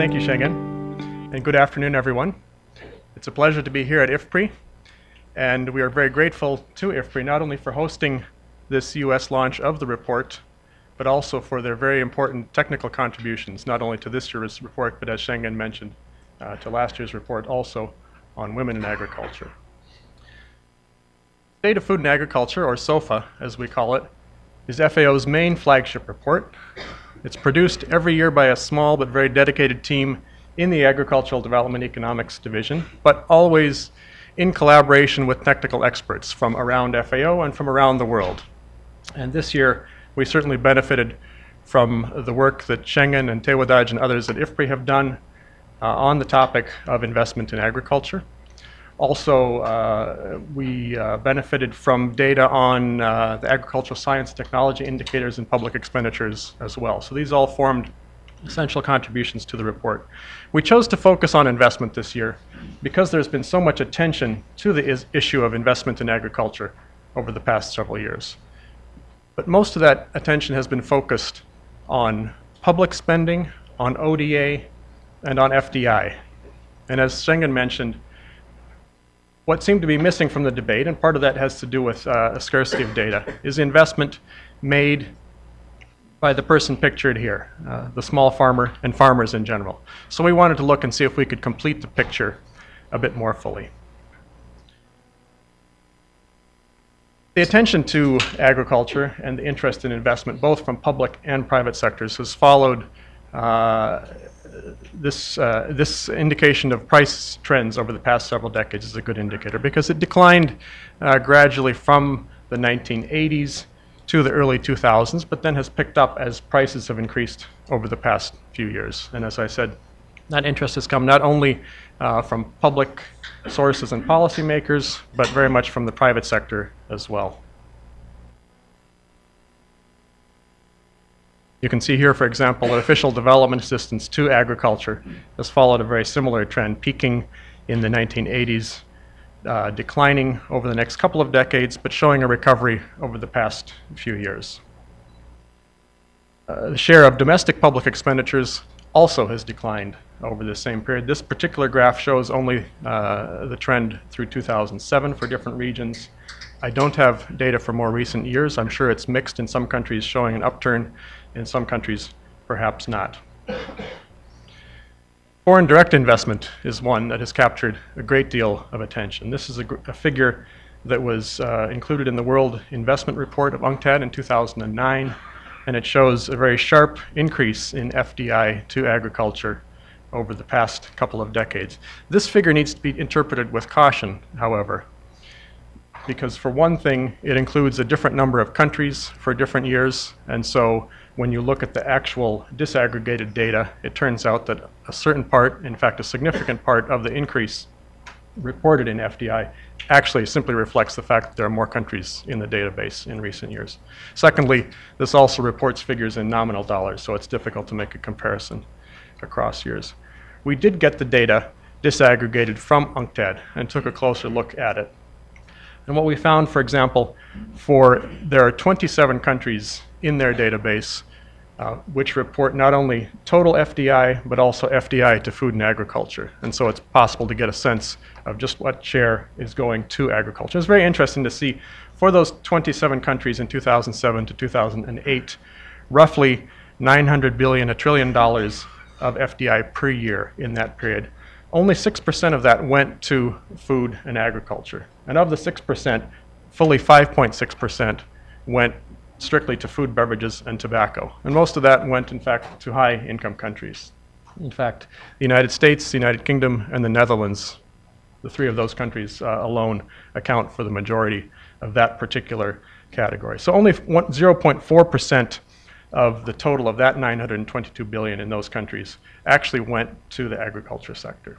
Thank you, Schengen, and good afternoon, everyone. It's a pleasure to be here at IFPRI, and we are very grateful to IFPRI not only for hosting this US launch of the report, but also for their very important technical contributions, not only to this year's report, but as Schengen mentioned, to last year's report also on women in agriculture. State of Food and Agriculture, or SOFA as we call it, is FAO's main flagship report. It's produced every year by a small but very dedicated team in the Agricultural Development Economics Division, but always in collaboration with technical experts from around FAO and from around the world. And this year, we certainly benefited from the work that Schengen and Tewadaj and others at IFPRI have done on the topic of investment in agriculture. Also, we benefited from data on the agricultural science technology indicators and public expenditures as well. So these all formed essential contributions to the report. We chose to focus on investment this year because there's been so much attention to the issue of investment in agriculture over the past several years. But most of that attention has been focused on public spending, on ODA, and on FDI. And as Schengen mentioned, what seemed to be missing from the debate, and part of that has to do with a scarcity of data, is investment made by the person pictured here, the small farmer and farmers in general. So we wanted to look and see if we could complete the picture a bit more fully. The attention to agriculture and the interest in investment, both from public and private sectors, has followed this indication of price trends over the past several decades is a good indicator because it declined gradually from the 1980s to the early 2000s, but then has picked up as prices have increased over the past few years. And as I said, that interest has come not only from public sources and policymakers, but very much from the private sector as well. You can see here, for example, that official development assistance to agriculture has followed a very similar trend, peaking in the 1980s, declining over the next couple of decades, but showing a recovery over the past few years. The share of domestic public expenditures also has declined over the same period. This particular graph shows only the trend through 2007 for different regions. I don't have data for more recent years. I'm sure it's mixed in some countries showing an upturn, in some countries perhaps not. Foreign direct investment is one that has captured a great deal of attention. This is a figure that was included in the World Investment Report of UNCTAD in 2009, and it shows a very sharp increase in FDI to agriculture over the past couple of decades. This figure needs to be interpreted with caution, however, because for one thing, it includes a different number of countries for different years, and so when you look at the actual disaggregated data, it turns out that a certain part, in fact a significant part of the increase reported in FDI actually simply reflects the fact that there are more countries in the database in recent years. Secondly, this also reports figures in nominal dollars, so it's difficult to make a comparison across years. We did get the data disaggregated from UNCTAD and took a closer look at it. And what we found, for example, there are 27 countries in their database which report not only total FDI, but also FDI to food and agriculture. And so it's possible to get a sense of just what share is going to agriculture. It's very interesting to see for those 27 countries in 2007 to 2008, roughly $900 billion, $1 trillion of FDI per year in that period. Only 6% of that went to food and agriculture. And of the 6%, fully 5.6% went strictly to food, beverages, and tobacco. And most of that went, in fact, to high-income countries. In fact, the United States, the United Kingdom, and the Netherlands, the three of those countries alone account for the majority of that particular category. So only 0.4% of the total of that $922 billion in those countries actually went to the agriculture sector.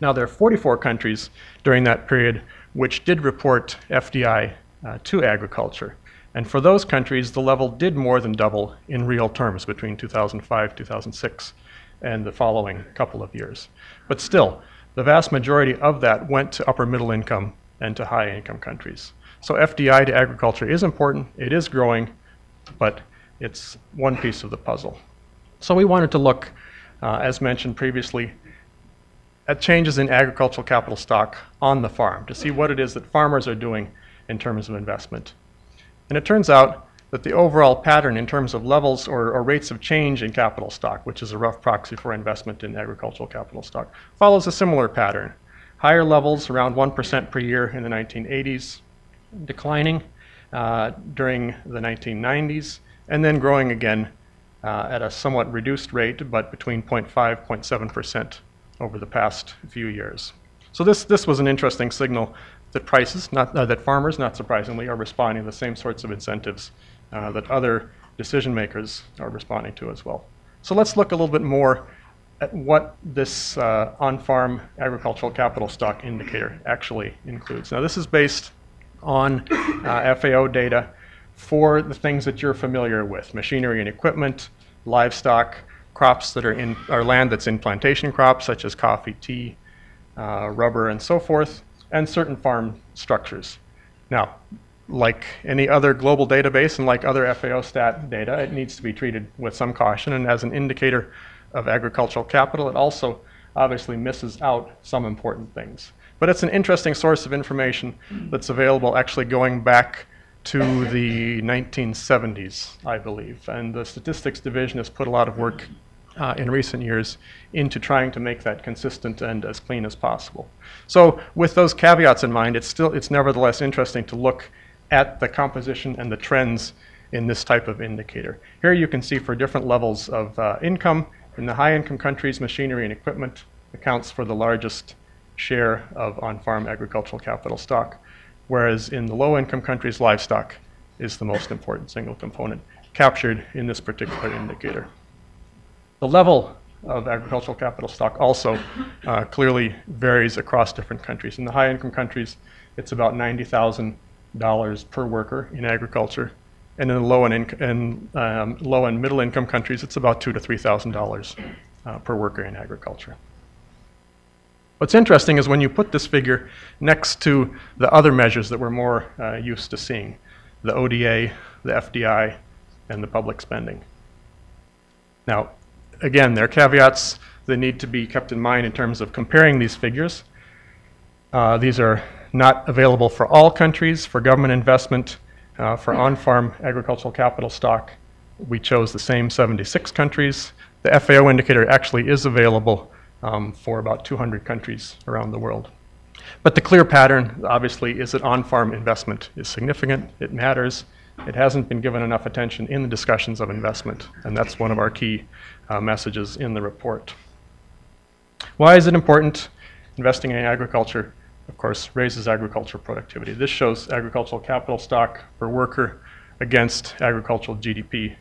Now, there are 44 countries during that period which did report FDI to agriculture. And for those countries, the level did more than double in real terms between 2005, 2006, and the following couple of years. But still, the vast majority of that went to upper middle income and to high income countries. So FDI to agriculture is important, it is growing, but it's one piece of the puzzle. So we wanted to look as mentioned previously, at changes in agricultural capital stock on the farm to see what it is that farmers are doing in terms of investment. And it turns out that the overall pattern in terms of levels or rates of change in capital stock, which is a rough proxy for investment in agricultural capital stock, follows a similar pattern. Higher levels, around 1% per year in the 1980s, declining during the 1990s, and then growing again at a somewhat reduced rate, but between 0.5% and 0.7% over the past few years. So this was an interesting signal that prices, that farmers, not surprisingly, are responding to the same sorts of incentives that other decision makers are responding to as well. So let's look a little bit more at what this on-farm agricultural capital stock indicator actually includes. Now this is based on FAO data for the things that you're familiar with: machinery and equipment, livestock, crops that are in, or land that's in plantation crops such as coffee, tea, rubber, and so forth, and certain farm structures. Now, like any other global database and like other FAO stat data, it needs to be treated with some caution, and as an indicator of agricultural capital, it also obviously misses out some important things. But it's an interesting source of information that's available actually going back to the 1970s, I believe. And the Statistics Division has put a lot of work in recent years into trying to make that consistent and as clean as possible. So with those caveats in mind, it's nevertheless interesting to look at the composition and the trends in this type of indicator. Here you can see for different levels of income. In the high income countries, machinery and equipment accounts for the largest share of on-farm agricultural capital stock, whereas in the low income countries, livestock is the most important single component captured in this particular indicator. The level of agricultural capital stock also clearly varies across different countries. In the high income countries, it's about $90,000 per worker in agriculture. And in the low and middle income countries, it's about $2,000 to $3,000 per worker in agriculture. What's interesting is when you put this figure next to the other measures that we're more used to seeing, the ODA, the FDI, and the public spending. Now, again, there are caveats that need to be kept in mind in terms of comparing these figures. These are not available for all countries. For government investment, for on-farm agricultural capital stock, we chose the same 76 countries. The FAO indicator actually is available for about 200 countries around the world. But the clear pattern, obviously, is that on-farm investment is significant. It matters. It hasn't been given enough attention in the discussions of investment, and that's one of our key messages in the report. Why is it important? Investing in agriculture, of course, raises agricultural productivity. This shows agricultural capital stock per worker against agricultural GDP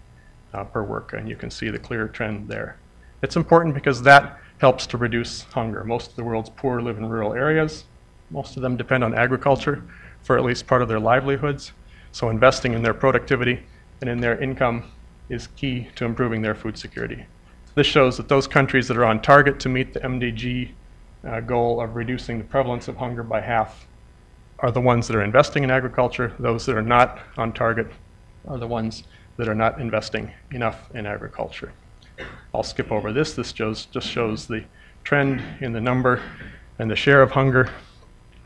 per worker, and you can see the clear trend there. It's important because that helps to reduce hunger. Most of the world's poor live in rural areas. Most of them depend on agriculture for at least part of their livelihoods. So investing in their productivity and in their income is key to improving their food security. This shows that those countries that are on target to meet the MDG goal of reducing the prevalence of hunger by half are the ones that are investing in agriculture. Those that are not on target are the ones that are not investing enough in agriculture. I'll skip over this. This just shows the trend in the number and the share of hunger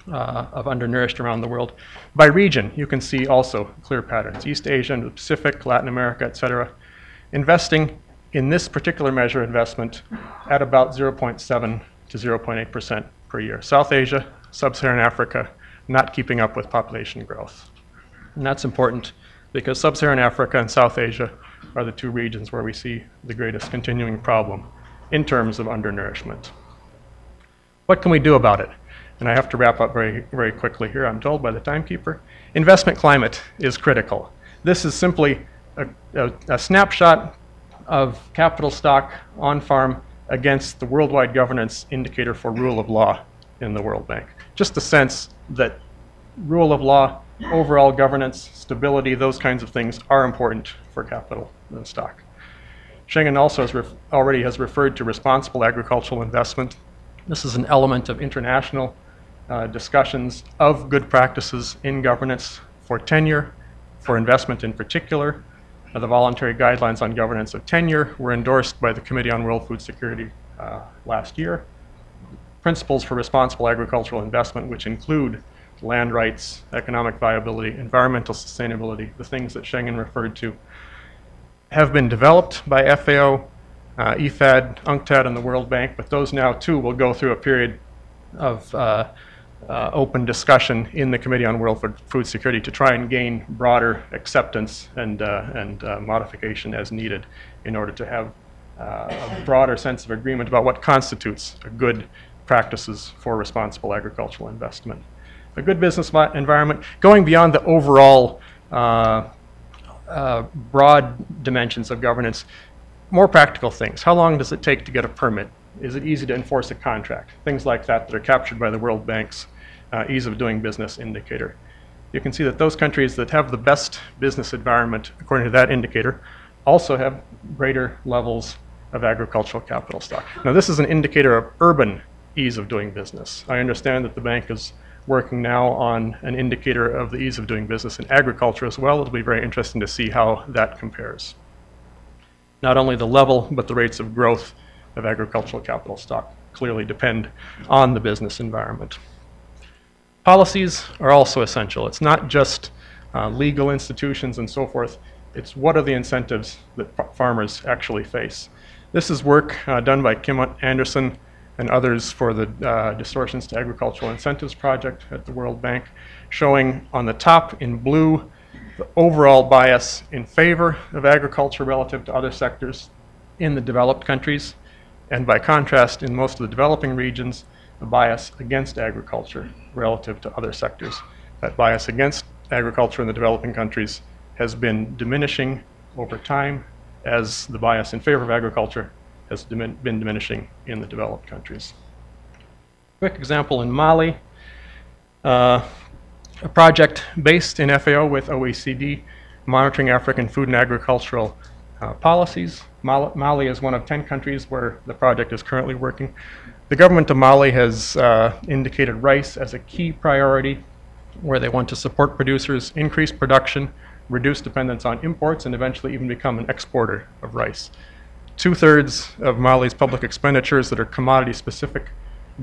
of undernourished around the world. By region, you can see also clear patterns. East Asia and the Pacific, Latin America, etc. Investing in this particular measure investment at about 0.7 to 0.8% per year. South Asia, Sub-Saharan Africa, not keeping up with population growth. And that's important because Sub-Saharan Africa and South Asia are the two regions where we see the greatest continuing problem in terms of undernourishment. What can we do about it? And I have to wrap up very, very quickly here, I'm told by the timekeeper. Investment climate is critical. This is simply a snapshot of capital stock on farm against the worldwide governance indicator for rule of law in the World Bank. Just a sense that rule of law, overall governance, stability, those kinds of things are important for capital and stock. Schengen also already has referred to responsible agricultural investment. This is an element of international discussions of good practices in governance for tenure, for investment in particular, The voluntary guidelines on governance of tenure were endorsed by the Committee on World Food Security last year. Principles for responsible agricultural investment, which include land rights, economic viability, environmental sustainability, the things that Schengen referred to, have been developed by FAO, IFAD, UNCTAD, and the World Bank, but those now too will go through a period of open discussion in the Committee on World Food Security to try and gain broader acceptance and modification as needed in order to have a broader sense of agreement about what constitutes a good practices for responsible agricultural investment. A good business environment, going beyond the overall broad dimensions of governance, more practical things. How long does it take to get a permit? Is it easy to enforce a contract? Things like that are captured by the World Bank's ease of doing business indicator. You can see that those countries that have the best business environment, according to that indicator, also have greater levels of agricultural capital stock. Now, this is an indicator of urban ease of doing business. I understand that the bank is working now on an indicator of the ease of doing business in agriculture as well. It'll be very interesting to see how that compares. Not only the level, but the rates of growth of agricultural capital stock clearly depend on the business environment. Policies are also essential. It's not just legal institutions and so forth. It's what are the incentives that farmers actually face. This is work done by Kim Anderson and others for the Distortions to Agricultural Incentives project at the World Bank, showing on the top in blue the overall bias in favor of agriculture relative to other sectors in the developed countries, and by contrast in most of the developing regions, the bias against agriculture relative to other sectors. That bias against agriculture in the developing countries has been diminishing over time as the bias in favor of agriculture has been diminishing in the developed countries. Quick example in Mali, a project based in FAO with OECD, monitoring African food and agricultural policies. Mali is one of 10 countries where the project is currently working. The government of Mali has indicated rice as a key priority, where they want to support producers, increase production, reduce dependence on imports, and eventually even become an exporter of rice. 2/3 of Mali's public expenditures that are commodity specific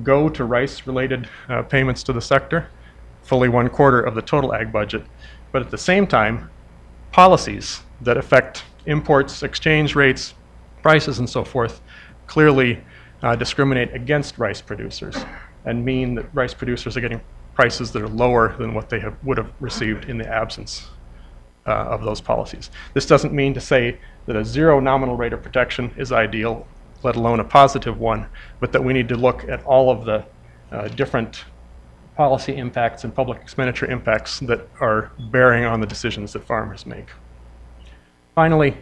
go to rice-related payments to the sector, fully 1/4 of the total ag budget. But at the same time, policies that affect imports, exchange rates, prices, and so forth clearly discriminate against rice producers and mean that rice producers are getting prices that are lower than what they would have received in the absence of those policies. This doesn't mean to say that a zero nominal rate of protection is ideal, let alone a positive one, but that we need to look at all of the different policy impacts and public expenditure impacts that are bearing on the decisions that farmers make. Finally,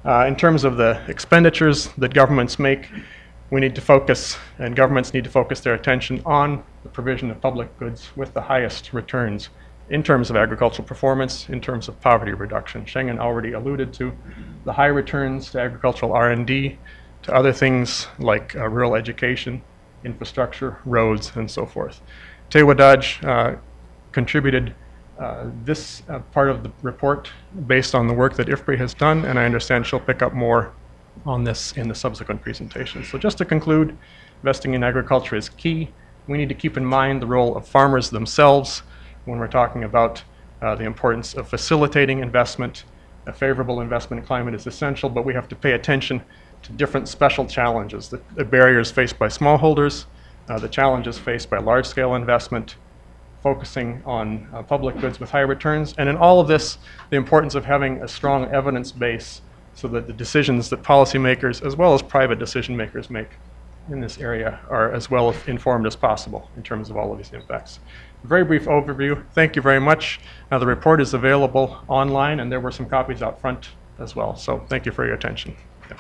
in terms of the expenditures that governments make, we need to focus, and governments need to focus their attention on the provision of public goods with the highest returns in terms of agricultural performance, in terms of poverty reduction. Schengen already alluded to the high returns to agricultural R&D, to other things like rural education, infrastructure, roads, and so forth. Tewadaj contributed this part of the report based on the work that IFPRI has done, and I understand she'll pick up more on this in the subsequent presentation. So just to conclude, investing in agriculture is key. We need to keep in mind the role of farmers themselves when we're talking about the importance of facilitating investment. A favorable investment climate is essential, but we have to pay attention to different special challenges, the barriers faced by smallholders, the challenges faced by large-scale investment, focusing on public goods with high returns, and in all of this, the importance of having a strong evidence base so that the decisions that policymakers as well as private decision makers make in this area are as well informed as possible in terms of all of these impacts. A very brief overview. Thank you very much. The report is available online, and there were some copies out front as well. So thank you for your attention. Yeah.